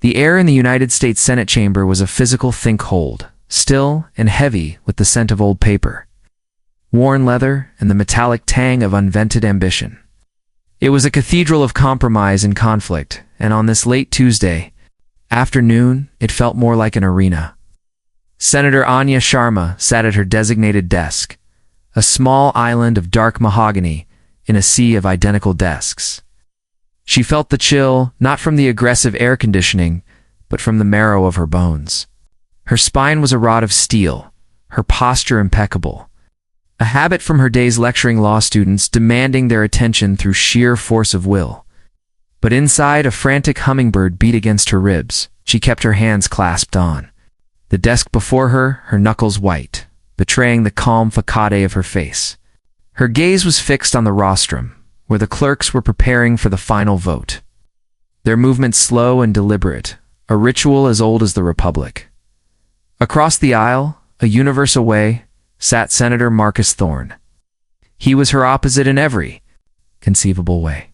The air in the United States Senate chamber was a physical think-hold, still and heavy with the scent of old paper, worn leather, and the metallic tang of unvented ambition. It was a cathedral of compromise and conflict, and on this late Tuesday afternoon, it felt more like an arena. Senator Anya Sharma sat at her designated desk, a small island of dark mahogany in a sea of identical desks. She felt the chill, not from the aggressive air conditioning, but from the marrow of her bones. Her spine was a rod of steel, her posture impeccable, a habit from her days lecturing law students demanding their attention through sheer force of will. But inside, a frantic hummingbird beat against her ribs. She kept her hands clasped on the desk before her, her knuckles white, betraying the calm facade of her face. Her gaze was fixed on the rostrum, where the clerks were preparing for the final vote. Their movements slow and deliberate, a ritual as old as the Republic. Across the aisle, a universe away, sat Senator Marcus Thorne. He was her opposite in every conceivable way.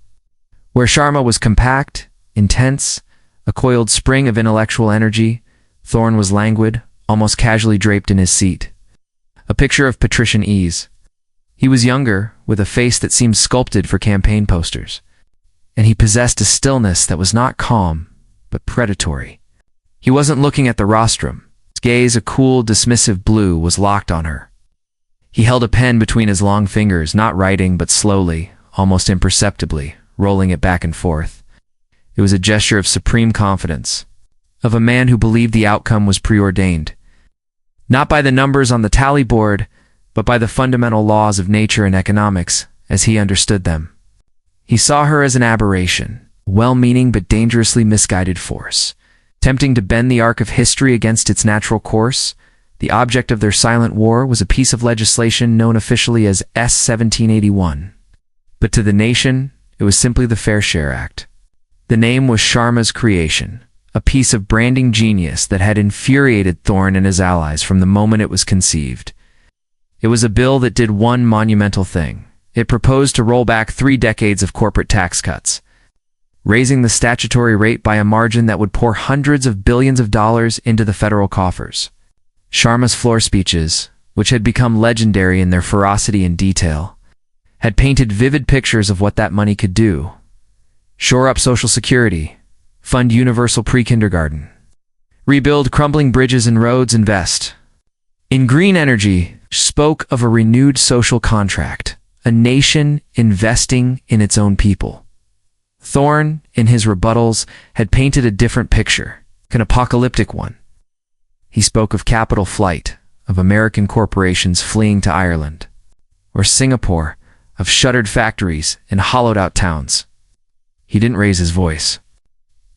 Where Sharma was compact, intense, a coiled spring of intellectual energy, Thorne was languid, almost casually draped in his seat. A picture of patrician ease. He was younger, with a face that seemed sculpted for campaign posters. And he possessed a stillness that was not calm, but predatory. He wasn't looking at the rostrum. His gaze, a cool, dismissive blue, was locked on her. He held a pen between his long fingers, not writing, but slowly, almost imperceptibly, rolling it back and forth. It was a gesture of supreme confidence, of a man who believed the outcome was preordained. Not by the numbers on the tally board, but by the fundamental laws of nature and economics, as he understood them. He saw her as an aberration, a well-meaning but dangerously misguided force, tempting to bend the arc of history against its natural course. The object of their silent war was a piece of legislation known officially as S-1781. But to the nation, it was simply the Fair Share Act. The name was Sharma's creation, a piece of branding genius that had infuriated Thorne and his allies from the moment it was conceived. It was a bill that did one monumental thing. It proposed to roll back 3 decades of corporate tax cuts, raising the statutory rate by a margin that would pour hundreds of billions of dollars into the federal coffers. Sharma's floor speeches, which had become legendary in their ferocity and detail, had painted vivid pictures of what that money could do. Shore up Social Security, fund universal pre-kindergarten, rebuild crumbling bridges and roads, invest in green energy, spoke of a renewed social contract, a nation investing in its own people. Thorne, in his rebuttals, had painted a different picture, an apocalyptic one. He spoke of capital flight, of American corporations fleeing to Ireland, or Singapore, of shuttered factories and hollowed-out towns. He didn't raise his voice.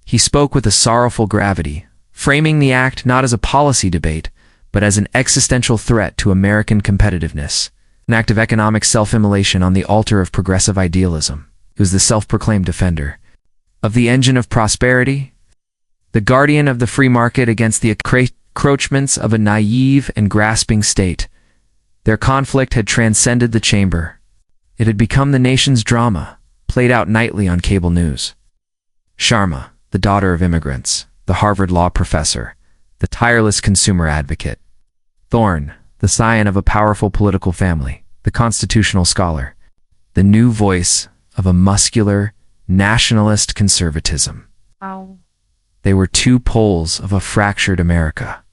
He spoke with a sorrowful gravity, framing the act not as a policy debate, but as an existential threat to American competitiveness, an act of economic self-immolation on the altar of progressive idealism. He was the self-proclaimed defender of the engine of prosperity, the guardian of the free market against the encroachments of a naive and grasping state. Their conflict had transcended the chamber. It had become the nation's drama, played out nightly on cable news. Sharma, the daughter of immigrants, the Harvard law professor, the tireless consumer advocate. Thorne, the scion of a powerful political family, the constitutional scholar, the new voice of a muscular, nationalist conservatism. Wow. They were 2 poles of a fractured America.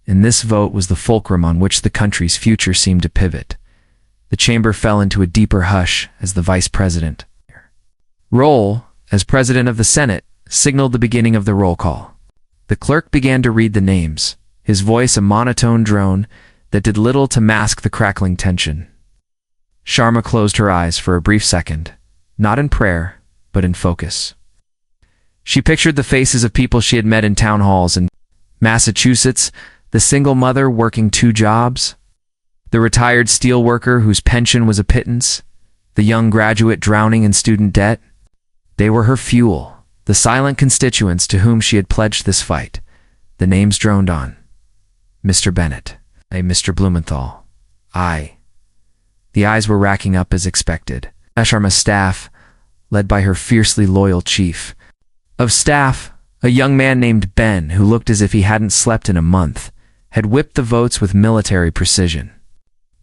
And this vote was the fulcrum on which the country's future seemed to pivot. The chamber fell into a deeper hush as the vice president, Roll, as president of the Senate, signaled the beginning of the roll call. The clerk began to read the names, his voice a monotone drone that did little to mask the crackling tension. Sharma closed her eyes for a brief second, not in prayer, but in focus. She pictured the faces of people she had met in town halls in Massachusetts, the single mother working 2 jobs, the retired steel worker whose pension was a pittance, the young graduate drowning in student debt. They were her fuel, the silent constituents to whom she had pledged this fight. The names droned on. Mr. Bennett, Mr. Blumenthal, I. The eyes were racking up as expected. Sharma's staff, led by her fiercely loyal chief of staff, A young man named Ben, who looked as if he hadn't slept in a month, had whipped the votes with military precision.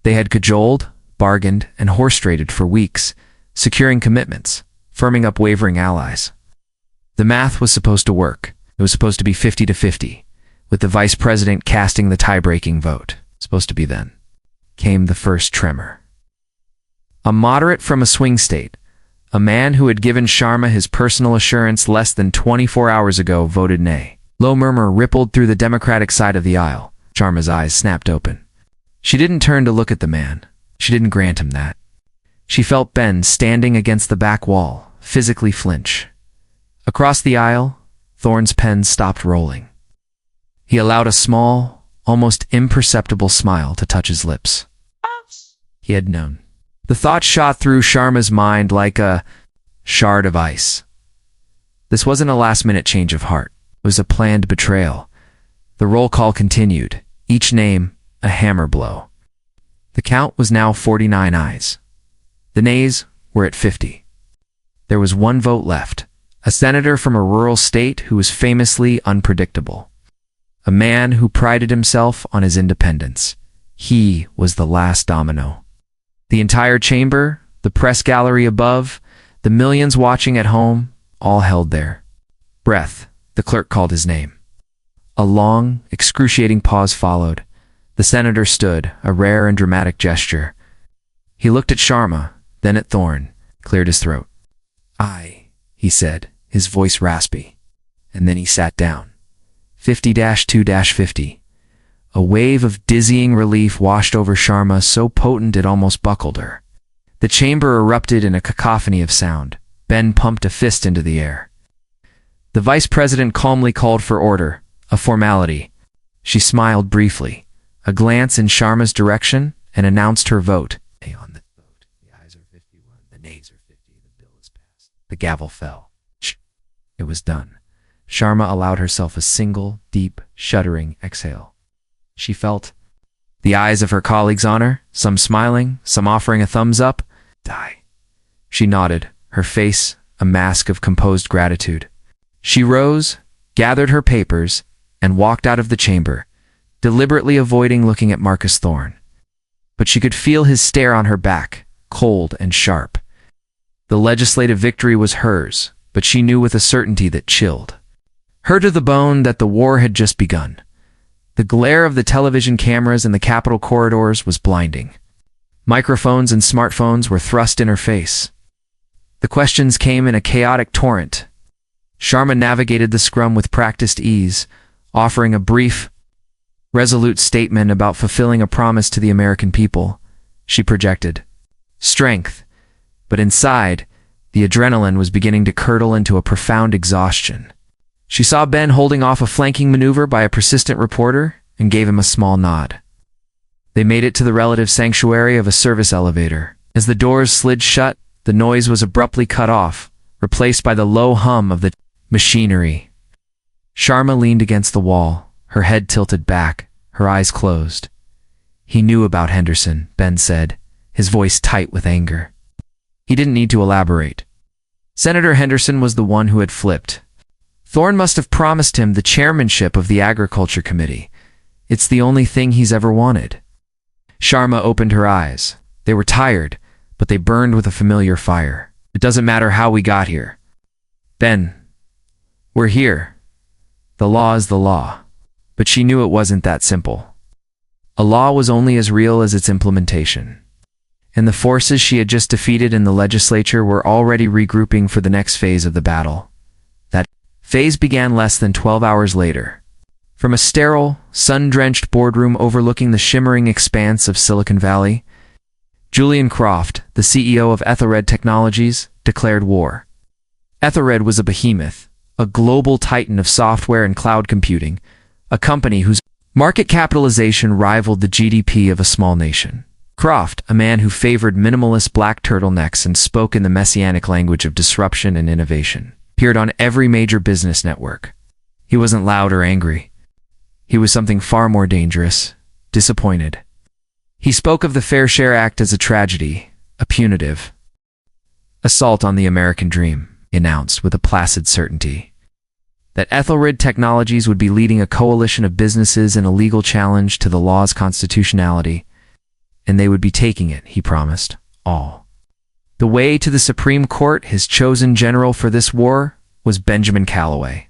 They had cajoled, bargained, and horse-traded for weeks, securing commitments, firming up wavering allies. The math was supposed to work. It was supposed to be 50-50, with the vice president casting the tie-breaking vote. Supposed to be then. Came the first tremor. A moderate from a swing state, a man who had given Sharma his personal assurance less than 24 hours ago, voted nay. Low murmur rippled through the Democratic side of the aisle. Sharma's eyes snapped open. She didn't turn to look at the man. She didn't grant him that. She felt Ben standing against the back wall, physically flinch. Across the aisle, Thorne's pen stopped rolling. He allowed a small, almost imperceptible smile to touch his lips. He had known. The thought shot through Sharma's mind like a shard of ice. This wasn't a last-minute change of heart. It was a planned betrayal. The roll call continued, each name a hammer blow. The count was now 49 ayes. The nays were at 50. There was one vote left, a senator from a rural state who was famously unpredictable. A man who prided himself on his independence. He was the last domino. The entire chamber, the press gallery above, the millions watching at home, all held their breath. The clerk called his name. A long, excruciating pause followed. The senator stood, a rare and dramatic gesture. He looked at Sharma, then at Thorne, cleared his throat. "Aye," he said, his voice raspy. And then he sat down. 50-2-50. A wave of dizzying relief washed over Sharma, so potent it almost buckled her. The chamber erupted in a cacophony of sound. Ben pumped a fist into the air. The vice president calmly called for order, a formality. She smiled briefly, a glance in Sharma's direction, and announced her vote. On the vote, the ayes are 51, the nays are 50, the bill is passed. The gavel fell. It was done. Sharma allowed herself a single, deep, shuddering exhale. She felt the eyes of her colleagues on her, some smiling, some offering a thumbs up. Die. She nodded, her face a mask of composed gratitude. She rose, gathered her papers, and walked out of the chamber, deliberately avoiding looking at Marcus Thorne. But she could feel his stare on her back, cold and sharp. The legislative victory was hers, but she knew with a certainty that chilled her to the bone that the war had just begun. The glare of the television cameras in the Capitol corridors was blinding. Microphones and smartphones were thrust in her face. The questions came in a chaotic torrent. Sharma navigated the scrum with practiced ease, offering a brief, resolute statement about fulfilling a promise to the American people. She projected strength, but inside, the adrenaline was beginning to curdle into a profound exhaustion. She saw Ben holding off a flanking maneuver by a persistent reporter and gave him a small nod. They made it to the relative sanctuary of a service elevator. As the doors slid shut, the noise was abruptly cut off, replaced by the low hum of the machinery. Sharma leaned against the wall, her head tilted back, her eyes closed. "He knew about Henderson," Ben said, his voice tight with anger. He didn't need to elaborate. Senator Henderson was the one who had flipped. Thorne must have promised him the chairmanship of the Agriculture Committee. It's the only thing he's ever wanted. Sharma opened her eyes. They were tired, but they burned with a familiar fire. "It doesn't matter how we got here. Ben, we're here. The law is the law." But she knew it wasn't that simple. A law was only as real as its implementation. And the forces she had just defeated in the legislature were already regrouping for the next phase of the battle. That phase began less than 12 hours later. From a sterile, sun-drenched boardroom overlooking the shimmering expanse of Silicon Valley, Julian Croft, the CEO of Ethelred Technologies, declared war. Ethelred was a behemoth, a global titan of software and cloud computing, a company whose market capitalization rivaled the GDP of a small nation. Croft, a man who favored minimalist black turtlenecks and spoke in the messianic language of disruption and innovation, appeared on every major business network. He wasn't loud or angry. He was something far more dangerous, disappointed. He spoke of the Fair Share Act as a tragedy, a punitive assault on the American dream, he announced with a placid certainty. that Ethelred Technologies would be leading a coalition of businesses in a legal challenge to the law's constitutionality, and they would be taking it, he promised, all the way to the Supreme Court. His chosen general for this war was Benjamin Callaway.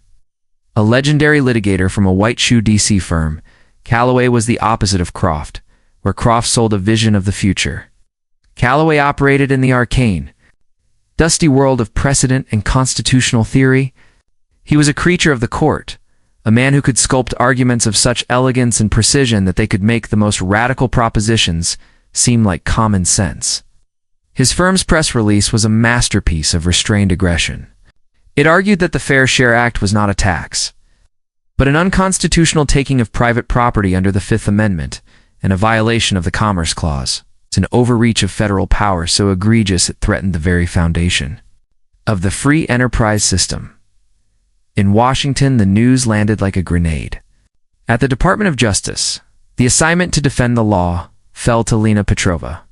A legendary litigator from a white-shoe DC firm, Callaway was the opposite of Croft, where Croft sold a vision of the future. Callaway operated in the arcane, dusty world of precedent and constitutional theory. He was a creature of the court, a man who could sculpt arguments of such elegance and precision that they could make the most radical propositions seem like common sense. His firm's press release was a masterpiece of restrained aggression. It argued that the Fair Share Act was not a tax, but an unconstitutional taking of private property under the Fifth Amendment and a violation of the Commerce Clause. It's an overreach of federal power so egregious it threatened the very foundation of the free enterprise system. In Washington, the news landed like a grenade. At the Department of Justice, the assignment to defend the law fell to Lena Petrova.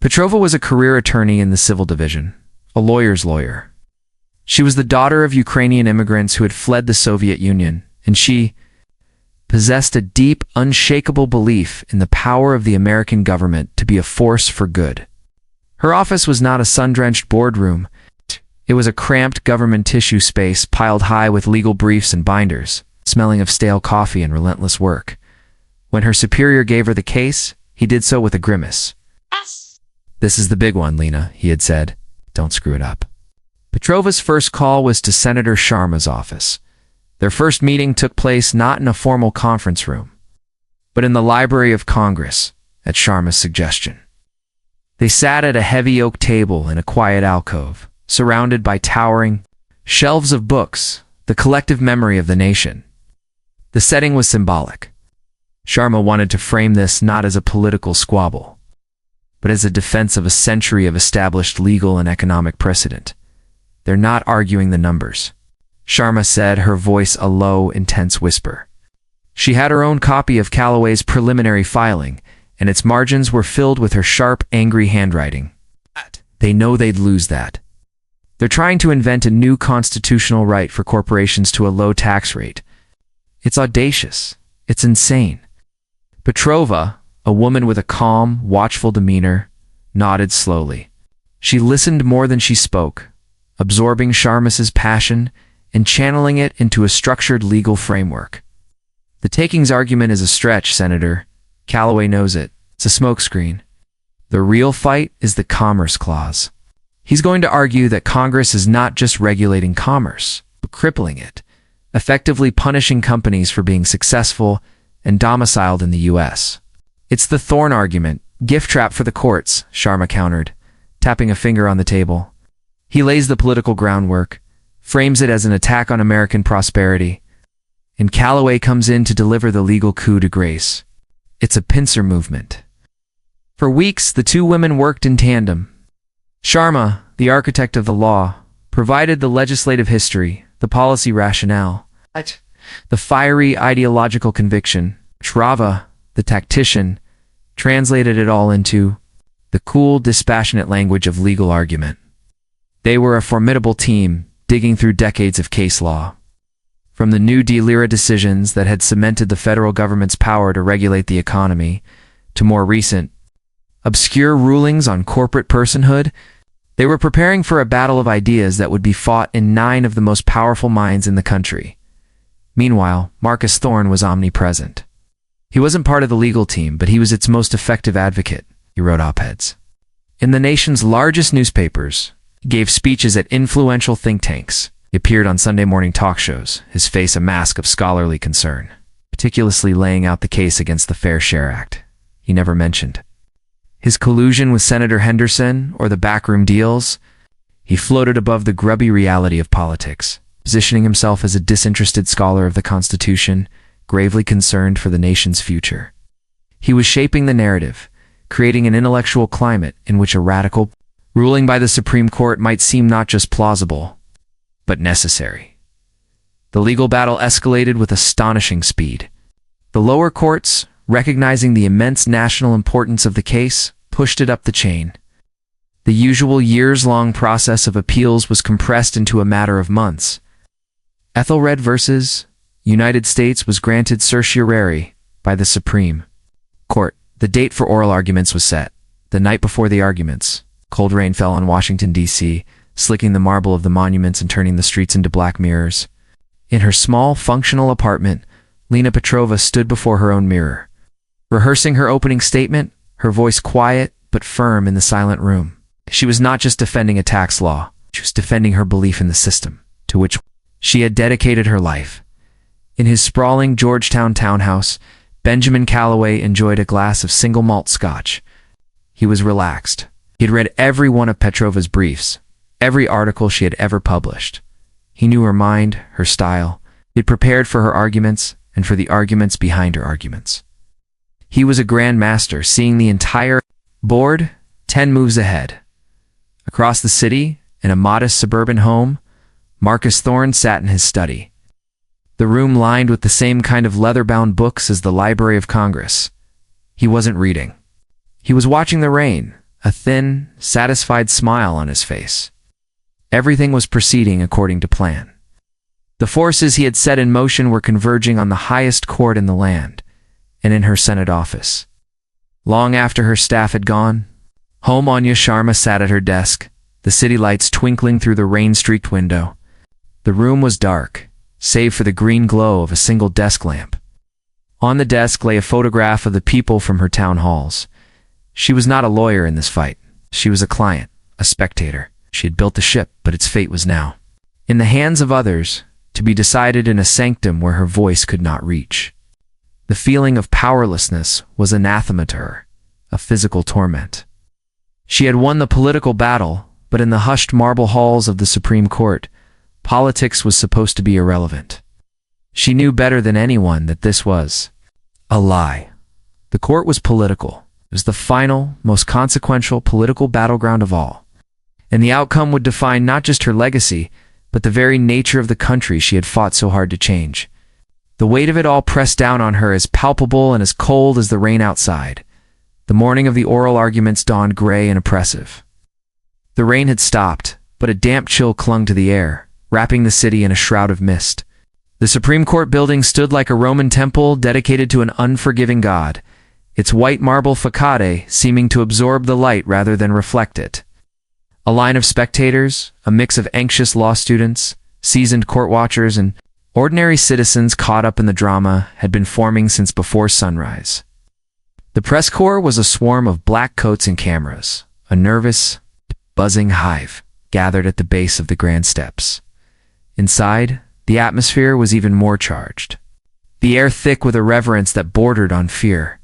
Petrova was a career attorney in the civil division, a lawyer's lawyer. She was the daughter of Ukrainian immigrants who had fled the Soviet Union, and she possessed a deep, unshakable belief in the power of the American government to be a force for good. Her office was not a sun-drenched boardroom. It was a cramped government tissue space piled high with legal briefs and binders, smelling of stale coffee and relentless work. When her superior gave her the case, he did so with a grimace. "This is the big one, Lena," he had said. "Don't screw it up." Petrova's first call was to Senator Sharma's office. Their first meeting took place not in a formal conference room, but in the Library of Congress, at Sharma's suggestion. They sat at a heavy oak table in a quiet alcove, surrounded by towering shelves of books, the collective memory of the nation. The setting was symbolic. Sharma wanted to frame this not as a political squabble, but as a defense of a century of established legal and economic precedent. "They're not arguing the numbers," Sharma said, her voice a low, intense whisper. She had her own copy of Callaway's preliminary filing, and its margins were filled with her sharp, angry handwriting. "They know they'd lose that. They're trying to invent a new constitutional right for corporations to a low tax rate. It's audacious. It's insane." Petrova, a woman with a calm, watchful demeanor, nodded slowly. She listened more than she spoke, absorbing Sharma's passion and channeling it into a structured legal framework. "The takings argument is a stretch, Senator. Callaway knows it. It's a smokescreen. The real fight is the Commerce Clause. He's going to argue that Congress is not just regulating commerce, but crippling it, effectively punishing companies for being successful and domiciled in the U.S. "It's the thorn argument, gift trap for the courts," Sharma countered, tapping a finger on the table. "He lays the political groundwork, frames it as an attack on American prosperity, and Callaway comes in to deliver the legal coup de grace. It's a pincer movement." For weeks, the two women worked in tandem. Sharma, the architect of the law, provided the legislative history, the policy rationale, the fiery ideological conviction. Petrova, the tactician, translated it all into the cool, dispassionate language of legal argument. They were a formidable team, digging through decades of case law. From the New Deal era decisions that had cemented the federal government's power to regulate the economy, to more recent, obscure rulings on corporate personhood, they were preparing for a battle of ideas that would be fought in 9 of the most powerful minds in the country. Meanwhile, Marcus Thorne was omnipresent. He wasn't part of the legal team, but he was its most effective advocate. He wrote op-eds in the nation's largest newspapers, gave speeches at influential think tanks. He appeared on Sunday morning talk shows, his face a mask of scholarly concern, meticulously laying out the case against the Fair Share Act. He never mentioned his collusion with Senator Henderson or the backroom deals. He floated above the grubby reality of politics, positioning himself as a disinterested scholar of the Constitution, gravely concerned for the nation's future. He was shaping the narrative, creating an intellectual climate in which a radical ruling by the Supreme Court might seem not just plausible, but necessary. The legal battle escalated with astonishing speed. The lower courts, recognizing the immense national importance of the case, pushed it up the chain. The usual years-long process of appeals was compressed into a matter of months. Ethelred versus United States was granted certiorari by the Supreme Court. The date for oral arguments was set. The night before the arguments, cold rain fell on Washington, D.C., slicking the marble of the monuments and turning the streets into black mirrors. In her small, functional apartment, Lena Petrova stood before her own mirror, rehearsing her opening statement, her voice quiet but firm in the silent room. She was not just defending a tax law, she was defending her belief in the system, to which she had dedicated her life. In his sprawling Georgetown townhouse, Benjamin Calloway enjoyed a glass of single malt scotch. He was relaxed. He had read every one of Petrova's briefs, every article she had ever published. He knew her mind, her style. He had prepared for her arguments and for the arguments behind her arguments. He was a grand master, seeing the entire board 10 moves ahead. Across the city, in a modest suburban home, Marcus Thorne sat in his study. The room lined with the same kind of leather-bound books as the Library of Congress. He wasn't reading. He was watching the rain, a thin, satisfied smile on his face. Everything was proceeding according to plan. The forces he had set in motion were converging on the highest court in the land, and in her Senate office. Long after her staff had gone, home Anya Sharma sat at her desk, the city lights twinkling through the rain-streaked window. The room was dark, save for the green glow of a single desk lamp. On the desk lay a photograph of the people from her town halls. She was not a lawyer in this fight. She was a client, a spectator. She had built the ship, but its fate was now in the hands of others, to be decided in a sanctum where her voice could not reach. The feeling of powerlessness was anathema to her, a physical torment. She had won the political battle, but in the hushed marble halls of the Supreme Court, politics was supposed to be irrelevant. She knew better than anyone that this was a lie. The court was political. It was the final, most consequential political battleground of all. And the outcome would define not just her legacy, but the very nature of the country she had fought so hard to change. The weight of it all pressed down on her as palpable and as cold as the rain outside. The morning of the oral arguments dawned gray and oppressive. The rain had stopped, but a damp chill clung to the air, wrapping the city in a shroud of mist. The Supreme Court building stood like a Roman temple dedicated to an unforgiving God, its white marble facade seeming to absorb the light rather than reflect it. A line of spectators, a mix of anxious law students, seasoned court watchers, and ordinary citizens caught up in the drama, had been forming since before sunrise. The press corps was a swarm of black coats and cameras, a nervous, buzzing hive gathered at the base of the grand steps. Inside, the atmosphere was even more charged, the air thick with a reverence that bordered on fear.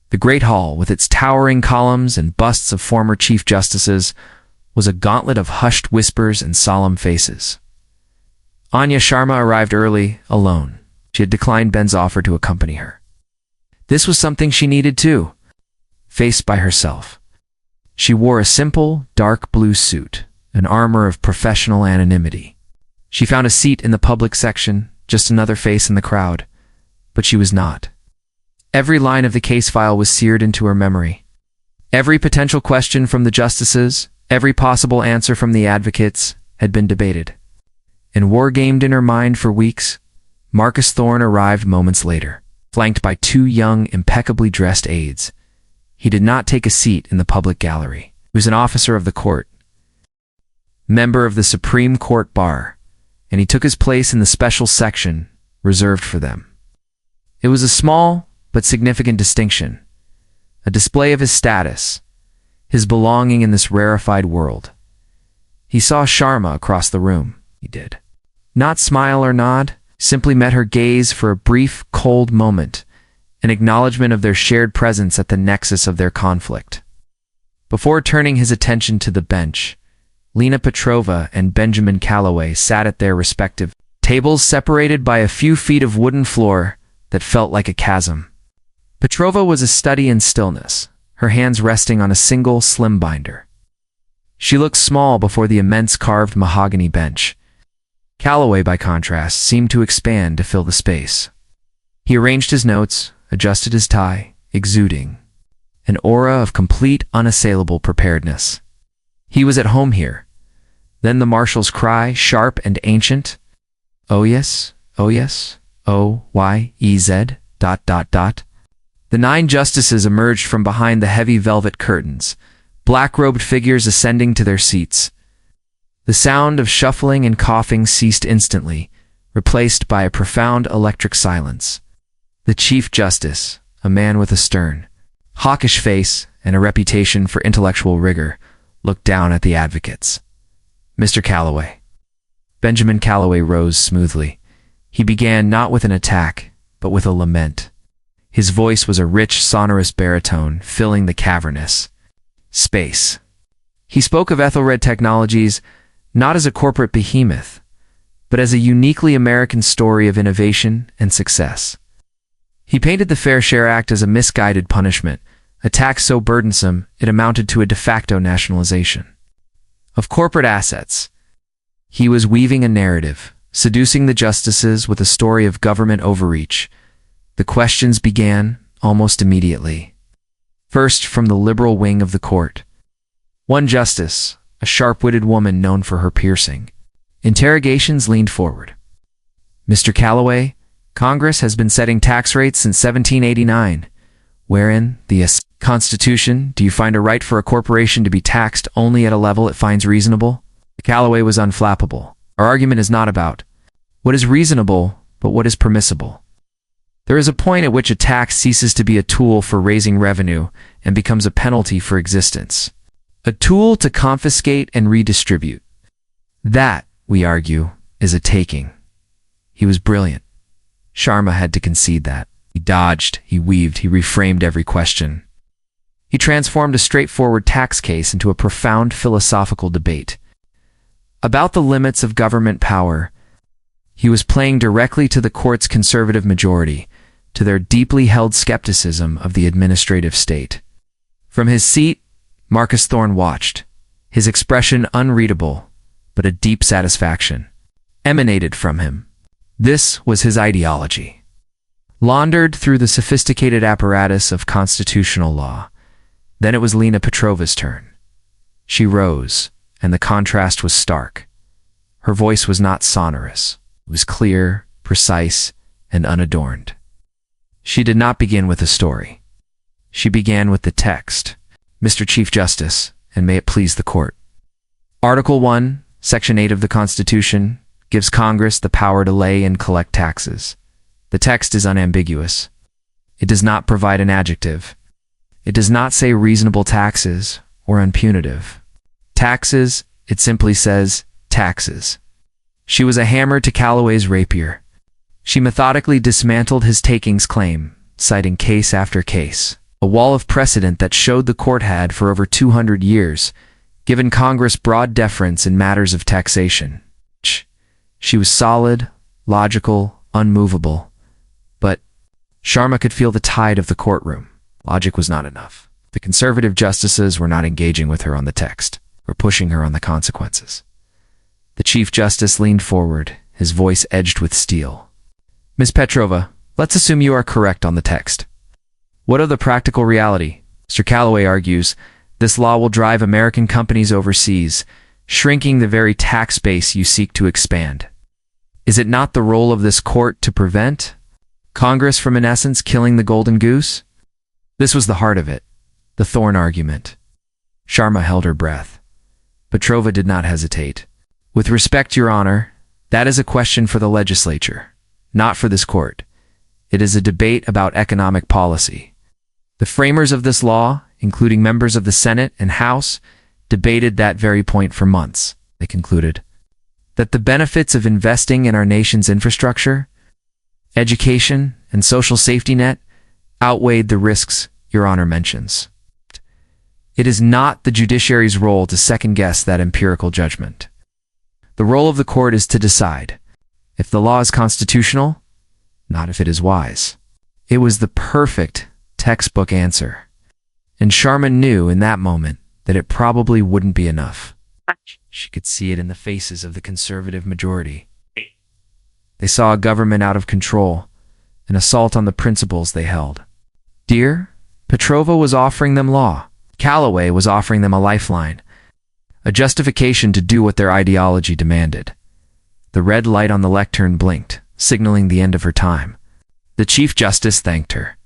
The great hall, with its towering columns and busts of former chief justices, was a gauntlet of hushed whispers and solemn faces. Anya Sharma arrived early, alone. She had declined Ben's offer to accompany her. This was something she needed too, faced by herself. She wore a simple, dark blue suit, an armor of professional anonymity. She found a seat in the public section, just another face in the crowd. But she was not. Every line of the case file was seared into her memory. Every potential question from the justices, every possible answer from the advocates, had been debated. And war-gamed in her mind for weeks, Marcus Thorne arrived moments later, flanked by 2 young, impeccably dressed aides. He did not take a seat in the public gallery. He was an officer of the court, member of the Supreme Court Bar, and he took his place in the special section reserved for them. It was a small but significant distinction, a display of his status, his belonging in this rarefied world. He saw Sharma across the room. He did not smile or nod, simply met her gaze for a brief, cold moment, an acknowledgement of their shared presence at the nexus of their conflict. Before turning his attention to the bench, Lena Petrova and Benjamin Calloway sat at their respective tables, separated by a few feet of wooden floor that felt like a chasm. Petrova was a study in stillness, her hands resting on a single slim binder. She looked small before the immense carved mahogany bench. Calloway, by contrast, seemed to expand to fill the space. He arranged his notes, adjusted his tie, exuding an aura of complete, unassailable preparedness. He was at home here. Then the marshal's cry, sharp and ancient. Oh yes, oh yes, O-Y-E-Z, ... The 9 justices emerged from behind the heavy velvet curtains, black-robed figures ascending to their seats. The sound of shuffling and coughing ceased instantly, replaced by a profound electric silence. The Chief Justice, a man with a stern, hawkish face and a reputation for intellectual rigor, looked down at the advocates. Mr. Calloway. Benjamin Calloway rose smoothly. He began not with an attack, but with a lament. His voice was a rich, sonorous baritone, filling the cavernous space. He spoke of Ethelred Technologies not as a corporate behemoth, but as a uniquely American story of innovation and success. He painted the Fair Share Act as a misguided punishment, a tax so burdensome it amounted to a de facto nationalization of corporate assets. He was weaving a narrative, seducing the justices with a story of government overreach. The questions began almost immediately. First, from the liberal wing of the court. One justice, a sharp-witted woman known for her piercing interrogations, leaned forward. Mr. Calloway, Congress has been setting tax rates since 1789. Wherein the Constitution do you find a right for a corporation to be taxed only at a level it finds reasonable? Calloway was unflappable. Our argument is not about what is reasonable, but what is permissible. There is a point at which a tax ceases to be a tool for raising revenue and becomes a penalty for existence, a tool to confiscate and redistribute. That, we argue, is a taking. He was brilliant. Sharma had to concede that. He dodged, he weaved, he reframed every question. He transformed a straightforward tax case into a profound philosophical debate about the limits of government power. He was playing directly to the court's conservative majority, to their deeply held skepticism of the administrative state. From his seat, Marcus Thorne watched, his expression unreadable, but a deep satisfaction emanated from him. This was his ideology, laundered through the sophisticated apparatus of constitutional law. Then it was Lena Petrova's turn. She rose, and the contrast was stark. Her voice was not sonorous. It was clear, precise, and unadorned. She did not begin with a story. She began with the text. Mr. Chief Justice, and may it please the court. Article 1, Section 8 of the Constitution gives Congress the power to lay and collect taxes. The text is unambiguous. It does not provide an adjective. It does not say reasonable taxes or unpunitive. Taxes, it simply says taxes. She was a hammer to Calloway's rapier. She methodically dismantled his takings claim, citing case after case, a wall of precedent that showed the court had, for over 200 years, given Congress broad deference in matters of taxation. She was solid, logical, unmovable. But Sharma could feel the tide of the courtroom. Logic was not enough. The conservative justices were not engaging with her on the text, or pushing her on the consequences. The Chief Justice leaned forward, his voice edged with steel. Ms. Petrova, let's assume you are correct on the text. What of the practical reality? Mr. Calloway argues, this law will drive American companies overseas, shrinking the very tax base you seek to expand. Is it not the role of this court to prevent Congress from, in essence, killing the golden goose? This was the heart of it, the thorn argument. Sharma held her breath. Petrova did not hesitate. With respect, Your Honor, that is a question for the legislature, not for this court. It is a debate about economic policy. The framers of this law, including members of the Senate and House, debated that very point for months. They concluded that the benefits of investing in our nation's infrastructure, education, and social safety net outweighed the risks Your Honor mentions. It is not the judiciary's role to second-guess that empirical judgment. The role of the court is to decide if the law is constitutional, not if it is wise. It was the perfect textbook answer, and Sharma knew in that moment that it probably wouldn't be enough. She could see it in the faces of the conservative majority. They saw a government out of control, an assault on the principles they held. Dear, Petrova was offering them law. Calloway was offering them a lifeline, a justification to do what their ideology demanded. The red light on the lectern blinked, signaling the end of her time. The Chief Justice thanked her.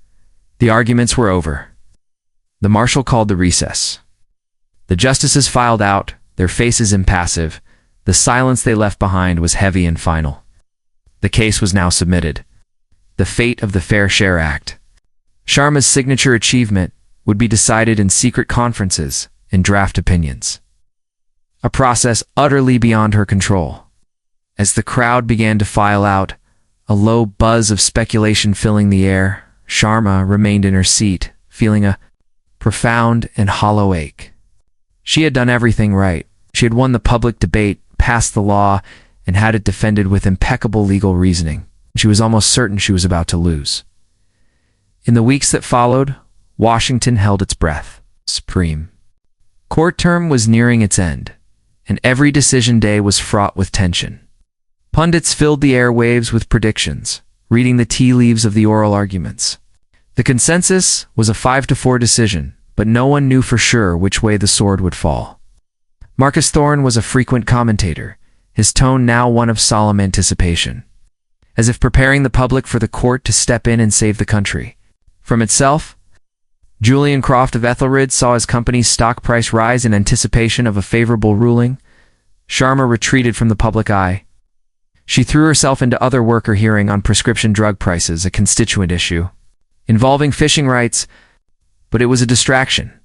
The arguments were over. The marshal called the recess. The justices filed out, their faces impassive. The silence they left behind was heavy and final. The case was now submitted. The fate of the Fair Share Act. Sharma's signature achievement would be decided in secret conferences and draft opinions. A process utterly beyond her control. As the crowd began to file out, a low buzz of speculation filling the air, Sharma remained in her seat, feeling a profound and hollow ache. She had done everything right. She had won the public debate, passed the law, and had it defended with impeccable legal reasoning. She was almost certain she was about to lose. In the weeks that followed, Washington held its breath. Supreme Court term was nearing its end, and every decision day was fraught with tension. Pundits filled the airwaves with predictions, reading the tea leaves of the oral arguments. The consensus was a 5-4 decision, but no one knew for sure which way the sword would fall. Marcus Thorne was a frequent commentator, his tone now one of solemn anticipation, as if preparing the public for the court to step in and save the country from itself. Julian Croft of Ethelred saw his company's stock price rise in anticipation of a favorable ruling. Sharma retreated from the public eye. She threw herself into other worker hearing on prescription drug prices, a constituent issue involving fishing rights, but it was a distraction.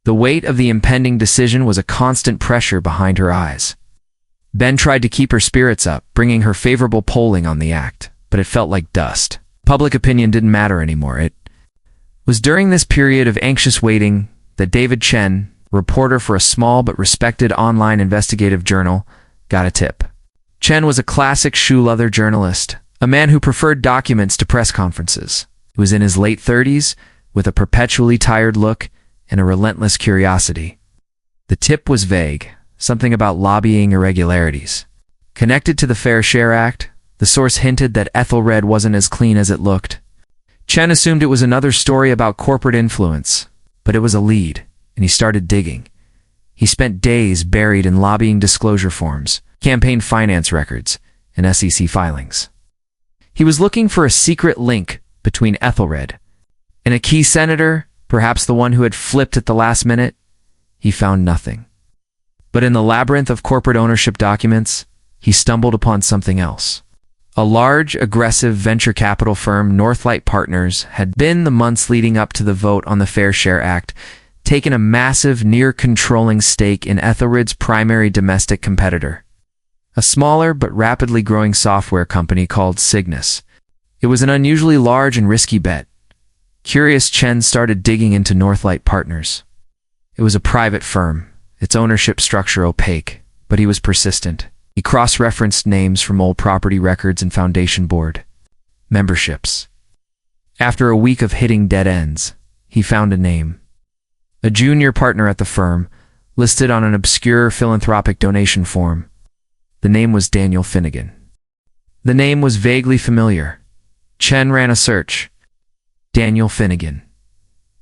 The weight of the impending decision was a constant pressure behind her eyes. Ben tried to keep her spirits up, bringing her favorable polling on the act, but it felt like dust. Public opinion didn't matter anymore. It was during this period of anxious waiting that David Chen, reporter for a small but respected online investigative journal, got a tip. Chen was a classic shoe-leather journalist, a man who preferred documents to press conferences. He was in his late 30s, with a perpetually tired look and a relentless curiosity. The tip was vague, something about lobbying irregularities. Connected to the Fair Share Act, the source hinted that Ethelred wasn't as clean as it looked. Chen assumed it was another story about corporate influence, but it was a lead, and he started digging. He spent days buried in lobbying disclosure forms, campaign finance records, and SEC filings. He was looking for a secret link between Ethelred and a key senator, perhaps the one who had flipped at the last minute. He found nothing. But in the labyrinth of corporate ownership documents, he stumbled upon something else. A large, aggressive venture capital firm, Northlight Partners, had been the months leading up to the vote on the Fair Share Act, taken a massive, near-controlling stake in Ethelred's primary domestic competitor, a smaller but rapidly growing software company called Cygnus. It was an unusually large and risky bet. Curious, Chen started digging into Northlight Partners. It was a private firm, its ownership structure opaque, but he was persistent. He cross-referenced names from old property records and foundation board memberships. After a week of hitting dead ends, he found a name. A junior partner at the firm, listed on an obscure philanthropic donation form. The name was Daniel Finnegan. The name was vaguely familiar. Chen ran a search. Daniel Finnegan,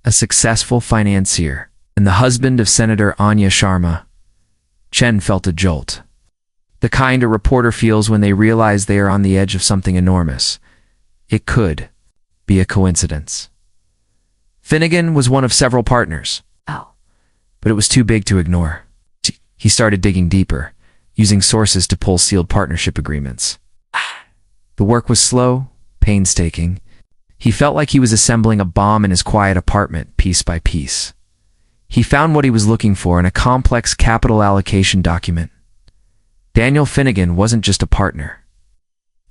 a successful financier, and the husband of Senator Anya Sharma. Chen felt a jolt. The kind a reporter feels when they realize they are on the edge of something enormous. It could be a coincidence. Finnegan was one of several partners. But it was too big to ignore. He started digging deeper, using sources to pull sealed partnership agreements. The work was slow, painstaking. He felt like he was assembling a bomb in his quiet apartment, piece by piece. He found what he was looking for in a complex capital allocation document. Daniel Finnegan wasn't just a partner.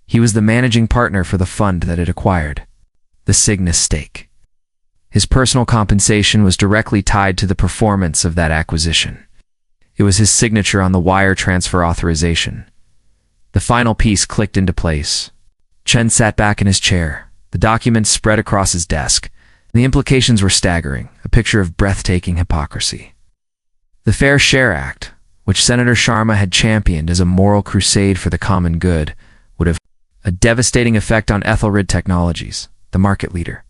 He was the managing partner for the fund that it acquired, the Cygnus stake. His personal compensation was directly tied to the performance of that acquisition. It was his signature on the wire transfer authorization. The final piece clicked into place. Chen sat back in his chair. The documents spread across his desk. The implications were staggering, a picture of breathtaking hypocrisy. The Fair Share Act, which Senator Sharma had championed as a moral crusade for the common good, would have a devastating effect on Ethelred Technologies, the market leader.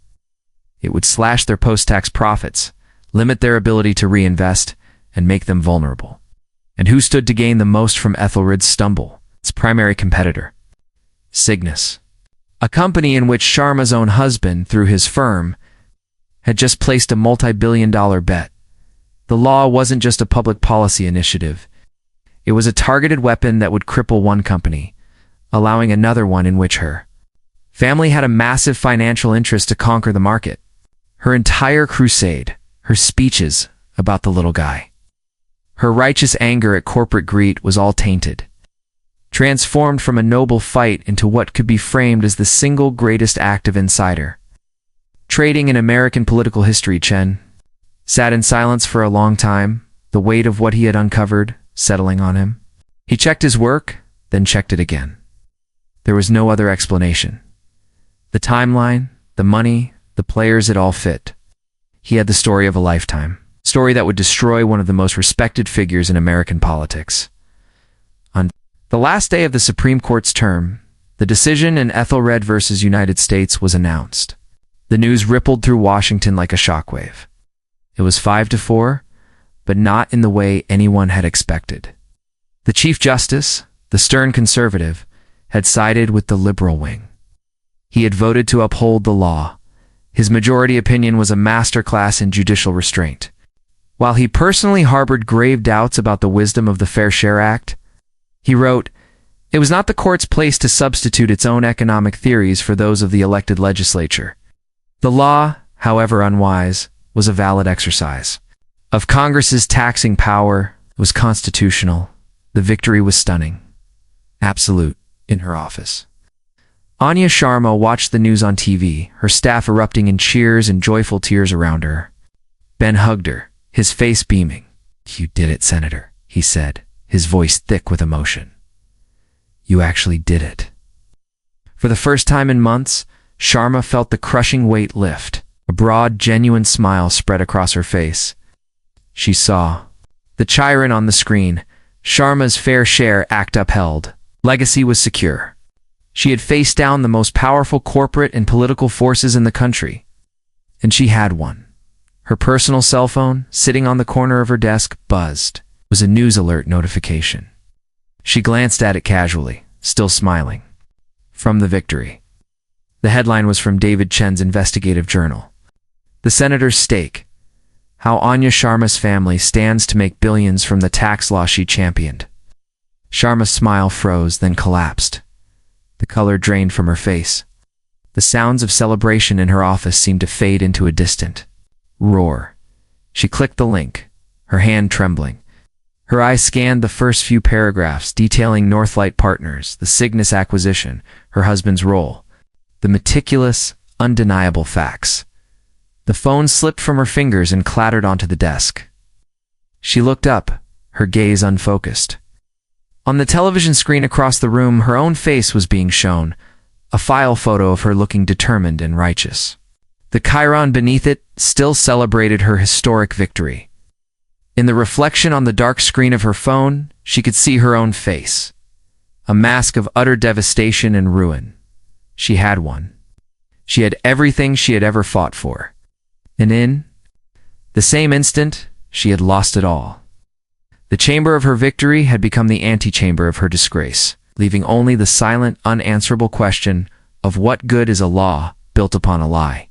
It would slash their post-tax profits, limit their ability to reinvest, and make them vulnerable. And who stood to gain the most from Ethelred's stumble? its primary competitor, Cygnus, a company in which Sharma's own husband, through his firm, had just placed a multi-billion-dollar bet. The law wasn't just a public policy initiative. It was a targeted weapon that would cripple one company, allowing another one in which her family had a massive financial interest to conquer the market. Her entire crusade, her speeches about the little guy, her righteous anger at corporate greed was all tainted, transformed from a noble fight into what could be framed as the single greatest act of insider trading in American political history. Chen sat in silence for a long time, the weight of what he had uncovered settling on him. He checked his work, then checked it again. There was no other explanation. The timeline, the money, the players, it all fit. He had the story of a lifetime. Story that would destroy one of the most respected figures in American politics. On the last day of the Supreme Court's term, the decision in Ethelred versus United States was announced. The news rippled through Washington like a shockwave. It was 5-4, but not in the way anyone had expected. The Chief Justice, the stern conservative, had sided with the liberal wing. He had voted to uphold the law. His majority opinion was a masterclass in judicial restraint. While he personally harbored grave doubts about the wisdom of the Fair Share Act, he wrote, "It was not the court's place to substitute its own economic theories for those of the elected legislature. The law, however unwise, was a valid exercise of Congress's taxing power, was constitutional. The victory was stunning, absolute, in her office." Anya Sharma watched the news on TV, her staff erupting in cheers and joyful tears around her. Ben hugged her, his face beaming. "You did it, Senator," he said, his voice thick with emotion. "You actually did it." For the first time in months, Sharma felt the crushing weight lift. A broad, genuine smile spread across her face. She saw the Chiron on the screen, Sharma's Fair Share Act upheld. Legacy was secure. She had faced down the most powerful corporate and political forces in the country, and she had won. Her personal cell phone, sitting on the corner of her desk, buzzed. It was a news alert notification. She glanced at it casually, still smiling. From the victory. The headline was from David Chen's investigative journal. The Senator's Stake. How Anya Sharma's family stands to make billions from the tax law she championed. Sharma's smile froze, then collapsed. The color drained from her face. The sounds of celebration in her office seemed to fade into a distant roar. She clicked the link, her hand trembling. Her eyes scanned the first few paragraphs detailing Northlight Partners, the Cygnus acquisition, her husband's role, the meticulous, undeniable facts. The phone slipped from her fingers and clattered onto the desk. She looked up, her gaze unfocused. On the television screen across the room, her own face was being shown, a file photo of her looking determined and righteous. The Chiron beneath it still celebrated her historic victory. In the reflection on the dark screen of her phone, she could see her own face, a mask of utter devastation and ruin. She had won. She had everything she had ever fought for. And in the same instant, she had lost it all. The chamber of her victory had become the antechamber of her disgrace, leaving only the silent, unanswerable question of what good is a law built upon a lie.